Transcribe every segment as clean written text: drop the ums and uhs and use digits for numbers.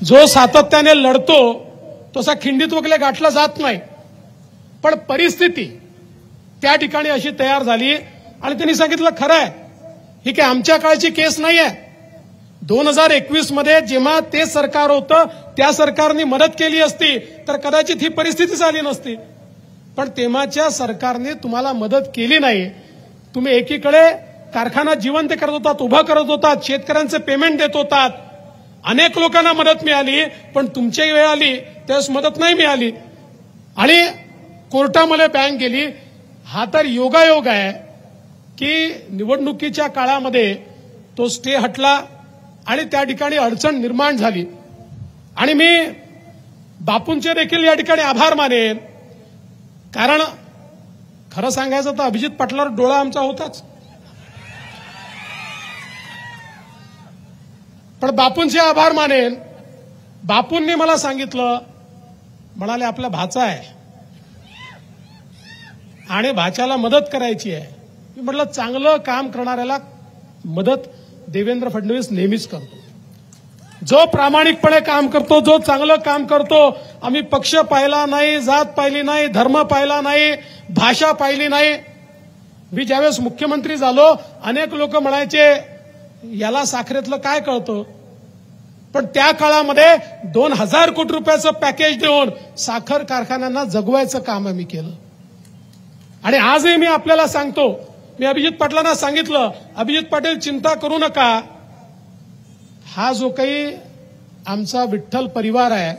जो सातत्याने लढतो तो असा खिंडीत वगैरे गाठला जात नाही, पण परिस्थिती त्या ठिकाणी अशी तयार झाली आणि त्यांनी सांगितलं खरं आहे, ही काय आमच्या काळची केस नाही आहे. 2021 मध्ये जेव्हा ते सरकार होतं त्या सरकारने मदत केली असती तर कदाचित ही परिस्थिती झाली नसती. पण तेव्हाच्या सरकारने तुम्हाला मदत केली नाही. तुम्ही एकीकडे कारखाना जिवंत करत होतात, उभा करत होतात, शेतकऱ्यांचे पेमेंट देत होतात, अनेक लोकांना मदत मिळाली, पण तुमची वेळ आली त्यावेळेस मदत नाही मिळाली आणि कोर्टामध्ये बँक गेली. हा तर योगायोग आहे की निवडणुकीच्या काळामध्ये तो स्टे हटला आणि त्या ठिकाणी अडचण निर्माण झाली. आणि मी बापूंचे देखील या ठिकाणी आभार मानेन, कारण खरं सांगायचं तर अभिजित पाटलावर डोळा आमचा होताच, पण बापूंचे आभार मानेन. बापूंनी मला सांगितलं, म्हणाले आपला भाचा आहे आणि भाच्याला मदत करायची आहे. मी म्हटलं चांगलं काम करणाऱ्याला मदत देवेंद्र फडणवीस नेहमीच करतो. जो प्रामाणिकपणे काम करतो, जो चांगलं काम करतो, आम्ही पक्ष पाहिला नाही, जात पाहिली नाही, धर्म पाहिला नाही, भाषा पाहिली नाही. मी ज्यावेळेस मुख्यमंत्री झालो अनेक लोक म्हणायचे याला साखरेतलं काय कळतं, पण त्या काळामध्ये 2000 कोटी रुपयाचं पॅकेज देऊन साखर कारखान्यांना जगवायचं काम आम्ही केलं. आणि आजही मी आपल्याला सांगतो, मी अभिजित पाटलांना सांगितलं, अभिजित पाटील चिंता करू नका, हा जो काही आमचा विठ्ठल परिवार आहे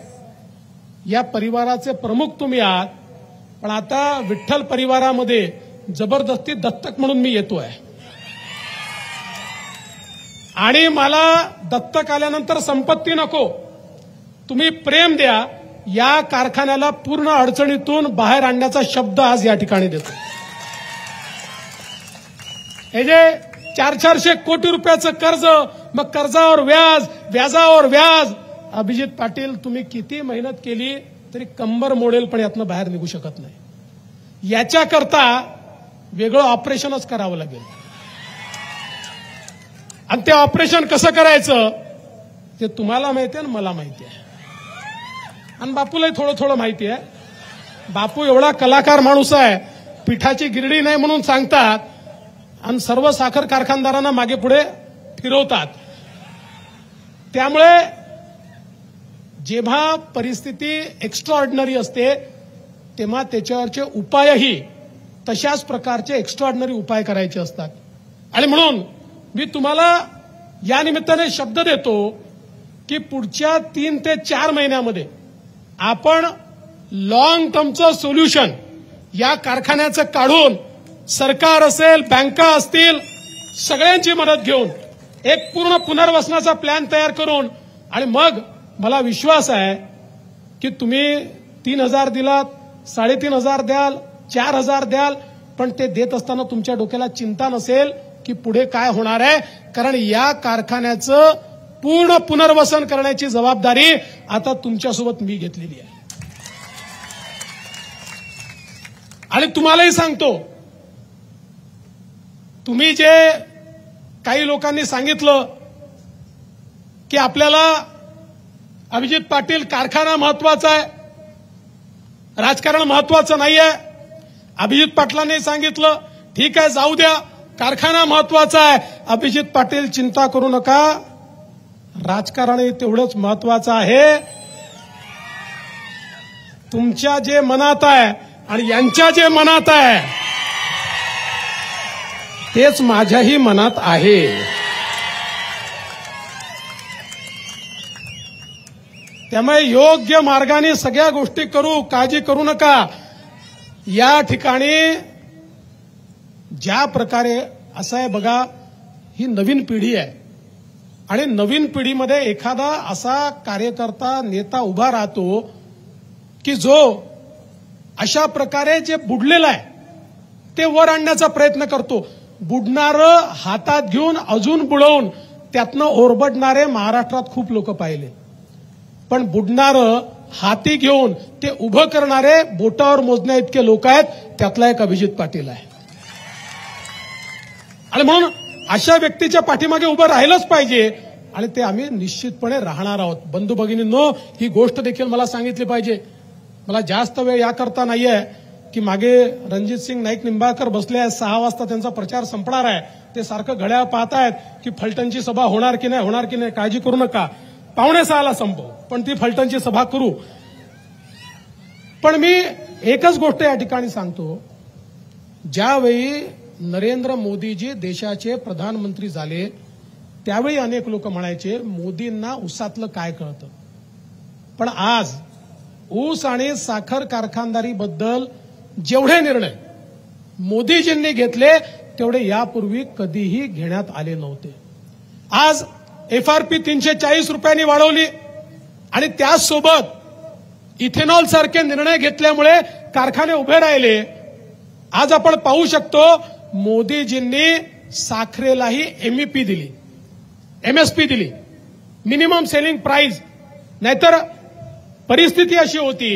या परिवाराचे प्रमुख तुम्ही आहात, पण आता विठ्ठल परिवारामध्ये जबरदस्ती दत्तक म्हणून मी येतोय आणि मला दत्तक आल्यानंतर संपत्ती नको, तुम्ही प्रेम द्या. या कारखान्याला पूर्ण अडचणीतून बाहेर आणण्याचा शब्द आज या ठिकाणी देतो. हे जे 400 कोटी रुपयाचं कर्ज, मग कर्जावर व्याज, व्याजावर व्याज, अभिजित पाटील तुम्ही किती मेहनत केली तरी कंबर मोडेल पण यातनं बाहेर निघू शकत नाही. याच्याकरता वेगळं ऑपरेशनच करावं लागेल आणि ते ऑपरेशन कसं करायचं ते तुम्हाला माहिती आहे आणि मला माहिती आहे आणि बापूलाही थोडं थोडं माहिती आहे. बापू एवढा कलाकार माणूस आहे, पिठाची गिरडी नाही म्हणून सांगतात आणि सर्व साखर कारखानदारांना मागे पुढे फिरवतात. त्यामुळे जेव्हा परिस्थिती एक्स्ट्राऑर्डिनरी असते तेव्हा त्याच्यावरचे उपायही तशाच प्रकारचे एक्स्ट्राऑर्डिनरी उपाय करायचे असतात. आणि म्हणून मी तुम्हाला या निमित्ताने शब्द देतो की पुढच्या 3 ते 4 महिन्यामध्ये आपण लॉंग टर्मचं सोल्युशन या कारखान्याचं काढून सरकार असेल, बँका असतील, सगळ्यांची मदत घेऊन एक पूर्ण पुनर्वसनाचा प्लॅन तयार करून, आणि मग मला विश्वास आहे की तुम्ही 3000 दिलात, 3500 द्याल, 4000 द्याल, पण ते देत असताना तुमच्या डोक्याला चिंता नसेल की पुढे काय होणार आहे, कारण या कारखान्याचं पूर्ण पुनर्वसन करण्याची जबाबदारी आता तुमच्यासोबत मी घेतलेली आहे. आणि तुम्हालाही सांगतो, तुम्ही जे काही लोकांनी सांगितलं की आपल्याला अभिजित पाटील कारखाना महत्वाचा आहे, राजकारण महत्वाचं नाहीये. अभिजित पाटलांनी सांगितलं ठीक आहे जाऊ द्या, कारखाना महत्वाचा आहे. अभिजित पाटील चिंता करू नका, राजकारणही तेवढंच महत्वाचं आहे. तुमच्या जे मनात आहे आणि यांच्या जे मनात आहे तेच माझ्याही मनात आहे. त्यामुळे योग्य मार्गाने सगळ्या गोष्टी करू, काळजी करू नका. या ठिकाणी ज्या प्रकारे असं आहे बघा, ही नवीन पिढी आहे आणि नवीन पिढीमध्ये एखादा असा कार्यकर्ता, नेता उभा राहतो की जो अशा प्रकारे जे बुडलेलं आहे ते वर आणण्याचा प्रयत्न करतो. बुडणारं हातात घेऊन अजून बुडवून त्यातनं ओरबडणारे महाराष्ट्रात खूप लोक पाहिले, पण बुडणारं हाती घेऊन ते उभं करणारे बोटावर मोजण्या इतके लोक आहेत. त्यातला एक अभिजित पाटील आहे. आणि म्हणून अशा व्यक्तीच्या पाठीमागे उभं राहिलंच पाहिजे. आणि ते आम्ही निश्चितपणे राहणार आहोत. बंधू भगिनींनो, ही गोष्ट देखील मला सांगितली पाहिजे. मला जास्त वेळ याकरता नाहीये की मागे रणजित सिंग नाईक निंबाळकर बसले आहेत, 6 वाजता त्यांचा प्रचार संपणार आहे. ते सारखं घड्याळ पाहतायत की फलटणची सभा होणार की नाही. काळजी करू नका, 5:45ला संपव, पण ती फलटणची सभा करू. पण मी एकच गोष्ट या ठिकाणी सांगतो, ज्यावेळी नरेंद्र मोदीजी देशाचे प्रधानमंत्री झाले त्यावेळी अनेक लोक म्हणायचे मोदींना ऊसातलं काय कळतं. पण आज ऊस आणि साखर कारखानदारीबद्दल जेवढे निर्णय मोदीजींनी घेतले तेवढे यापूर्वी कधीही घेण्यात आले नव्हते. आज FRP 340 रुपयांनी वाढवली आणि त्याचसोबत इथेनॉल सारखे निर्णय घेतल्यामुळे कारखाने उभे राहिले. आज आपण पाहू शकतो मोदीजींनी साखरेलाही MEP दिली, MSP दिली, मिनिमम सेलिंग प्राइस. नाहीतर परिस्थिती अशी होती,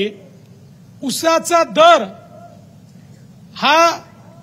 ऊसाचा दर हा